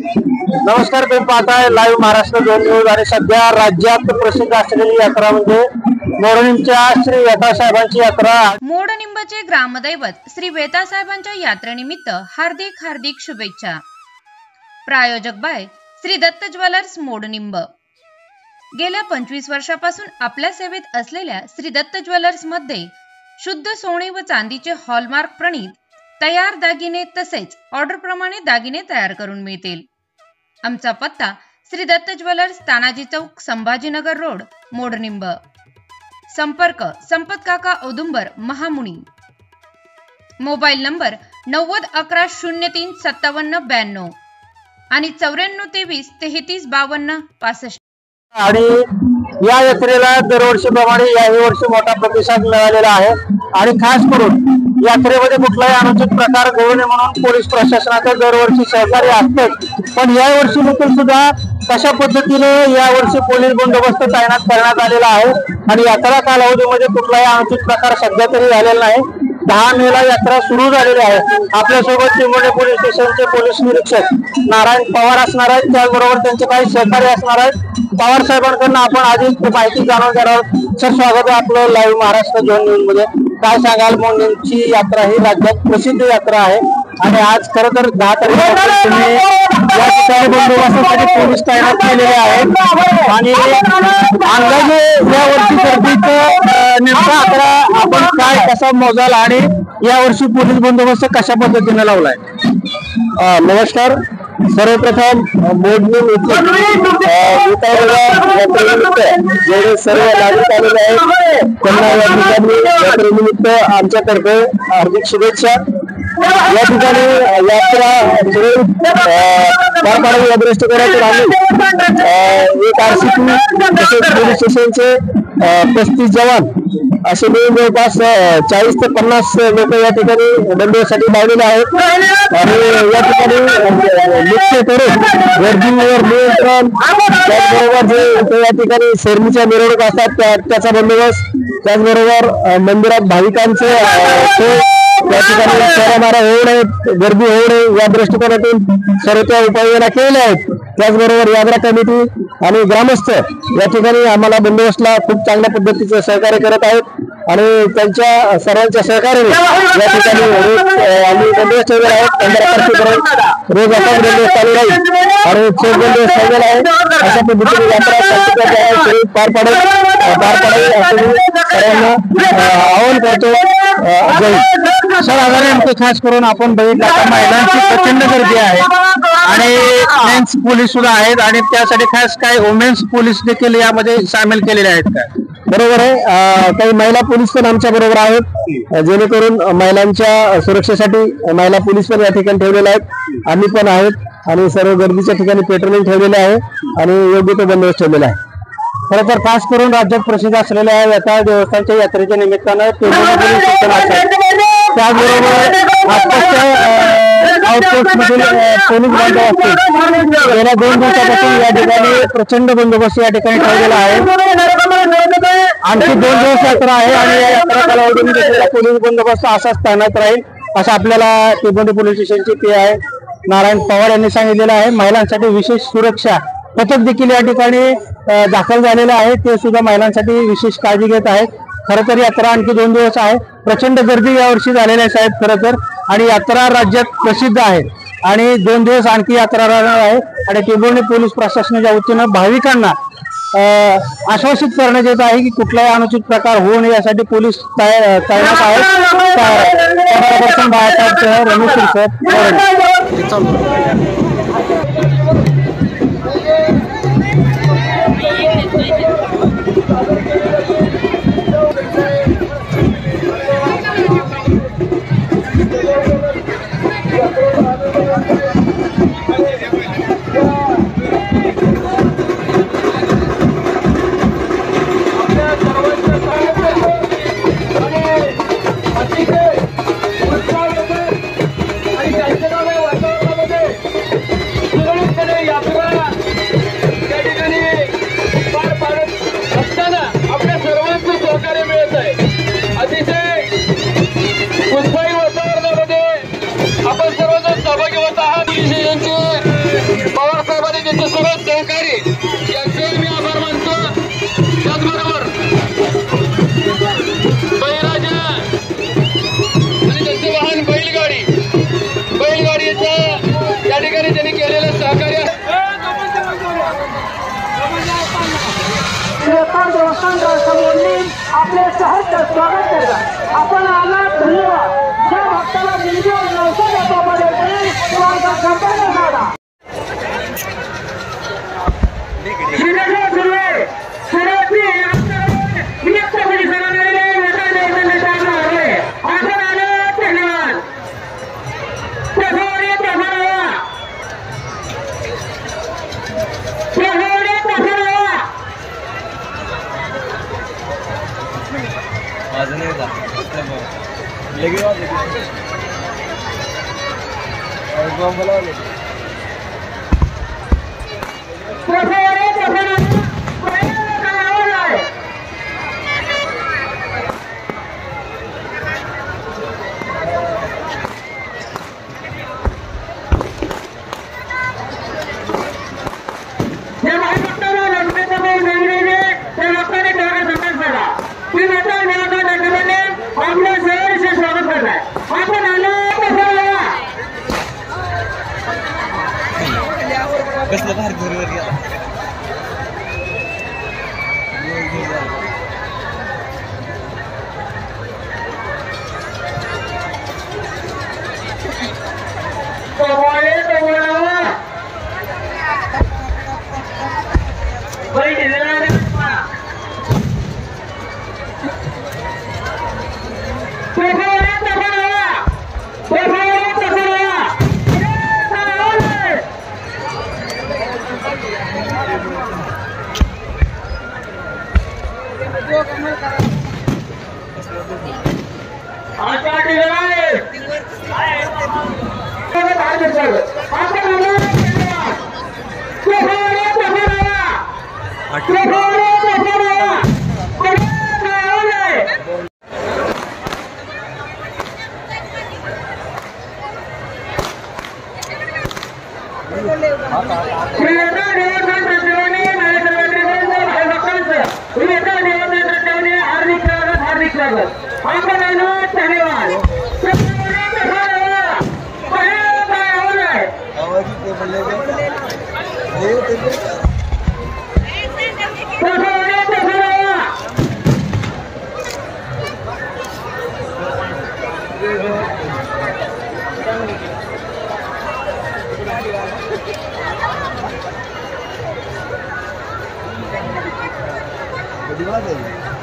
नमस्कार, तुम्ही पाहताय लाईव्ह महाराष्ट्र 2 न्यूज आणि सध्या राज्यात प्रसिद्ध असलेली यात्रा म्हणजे मोडणींच्या श्री वेतासाहेबांची यात्रा। मोडनिंबचे ग्रामदैवत श्री वेतासाहेबांच्या यात्रेनिमित्त हार्दिक हार्दिक शुभेच्छा। प्रायोजक बाय श्री दत्त ज्वेलर्स मोडनिंब। गेल्या 25 वर्षापासून आपल्या सेवेत असलेल्या श्री दत्त ज्वेलर्स मध्ये शुद्ध सोने व चांदीचे हॉलमार्क प्रणीत तयार दागिने तसेच ऑर्डर प्रमाणे दागिने तयार करून मिळतील। आमचा पत्ता श्री दत्त ज्वेलर्स, तानाजी चौक, संभाजीनगर रोड, मोडनिंब। संपर्क संपत काका औदुंबर, महामुनी। मोबाईल नंबर 90 11 03 57 92 आणि 94 23 33 52 65। आणि या यात्रेला दरवर्षीप्रमाणे याही वर्षी मोठा प्रतिसाद मिळालेला आहे आणि खास करून यात्रेमध्ये कुठलाही अनुचित प्रकार घडू नये म्हणून पोलीस प्रशासनाचं दरवर्षी सहकार्य असतेच, पण यावर्षी देखील सुद्धा कशा पद्धतीने यावर्षी पोलीस बंदोबस्त तैनात करण्यात आलेला आहे आणि यात्रा कालावधीमध्ये कुठलाही अनुचित प्रकार सध्या तरी झालेला नाही। 10 मेला यात्रा सुरू झालेली आहे। आपल्यासोबत चिंबोडे पोलीस स्टेशनचे पोलीस निरीक्षक नारायण पवार असणार आहेत, त्याचबरोबर त्यांचे काही सहकारी असणार आहेत। पवार साहेबांकडून आपण अधिक माहिती जाणून घेणार आहोत। सर, स्वागत आहे आपलं लाईव्ह महाराष्ट्र 2 न्यूज मध्ये। काय सांगाल, मोडणींची यात्रा ही राज्यात प्रसिद्ध यात्रा आहे आणि आज खरं तर 10 तारखेपासून तुम्ही या ठिकाणी बंदोबस्तासाठी पोलीस तैनात केलेले आहेत आणि अंदाजे यावर्षी गर्दीचं नेमका आकडा आपण काय कसा मोजाल आणि यावर्षी पोलीस बंदोबस्त कशा पद्धतीने लावलाय? नमस्कार, सर्वप्रथम मोडणी जेवढे सर्व नागरिक आलेले आहेत त्यांना या ठिकाणी यात्रेनिमित्त आमच्यातर्फे हार्दिक शुभेच्छा। या ठिकाणी यात्रा पार पाडवी या दृष्टिकोनातून आम्ही एक RCP तसेच पोलीस स्टेशनचे 35 जवान असे मिळून जवळपास 40 ते 50 लोक या ठिकाणी बंदोबस्तासाठी लावलेले आहेत आणि या ठिकाणी मुख्य करून गर्दीवर नियंत्रण, त्याचबरोबर जे या ठिकाणी शर्मीच्या मिरवणूक असतात त्याचा बंदोबस्त, त्याचबरोबर मंदिरात भाविकांचे या ठिकाणी फेरामारा होऊ नये, गर्दी होऊ नये या दृष्टिकोनातून सर्व त्या उपाययोजना केलेल्या आहेत। त्याचबरोबर यात्रा कमिटी आणि ग्रामस्थ या ठिकाणी आम्हाला बंदोबस्तला खूप चांगल्या पद्धतीचं सहकार्य करत आहेत आणि त्यांच्या सर्वांच्या सहकार्याने या ठिकाणी आम्ही बंदोबस्त ठेवलेला आहे। 15 तारखेपर्यंत रोज असाच बंदोबस्त चालू राहील आणि चोख बंदोबस्त ठेवलेला आहे। अशा पद्धतीने यात्रा पार पाडावी असं सर्वांना आवाहन करतो। सर, नेमकं खास करून आपण बघितलं आता महिलांची प्रचंड गर्दी आहे आणि मेन्स पोलीस सुद्धा आहेत आणि त्यासाठी खास काय वुमेन्स पोलीस देखील यामध्ये सामील केलेले आहेत का? बरोबर आहे, काही महिला पोलीस पण आमच्या बरोबर आहेत, जेणेकरून महिलांच्या सुरक्षेसाठी महिला पोलीस पण या ठिकाणी ठेवलेले आहेत। आम्ही पण आहेत आणि सर्व गर्दीच्या ठिकाणी पेट्रोलिंग ठेवलेले आहे आणि योग्य तो बंदोबस्त ठेवलेला आहे। खरं तर खास करून राज्यात प्रसिद्ध असलेल्या वेताळ देवस्थानच्या यात्रेच्या निमित्तानं त्याचबरोबर आउटपोस्ट मधील पोलीस बंदोबस्त गेल्या 2 दिवसापासून या ठिकाणी प्रचंड बंदोबस्त या ठिकाणी ठेवलेला आहे। आणखी 2 दिवस यात्रा आहे आणि या यात्रा कालावधीमध्ये पोलीस बंदोबस्त असाच तैनात राहील असं आपल्याला चिंबोडे पोलीस स्टेशनचे PI नारायण पवार यांनी सांगितलेलं आहे। महिलांसाठी विशेष सुरक्षा पथक देखील या ठिकाणी दाखल झालेलं आहे, ते सुद्धा महिलांसाठी विशेष काळजी घेत आहेत। खरं तर यात्रा आणखी 2 दिवस आहे। प्रचंड गर्दी यावर्षी झालेली आहे साहेब खरं तर, आणि यात्रा राज्यात प्रसिद्ध आहे आणि 2 दिवस आणखी यात्रा राहणार आहे आणि चिंबोडे पोलीस प्रशासनाच्या वतीनं भाविकांना आश्वासित करण्यात येत आहे की कुठलाही अनुचित प्रकार होऊ नये यासाठी पोलीस तैनात आहेत। रमेश आपले सहर्ष स्वागत करतात. आपण आला धन्यवाद. ज्या भक्ताला दिलगिरी नवसा मध्ये त्यांचा संपर्क साधा. कसलं बाहेर घरीवर गेला दिवा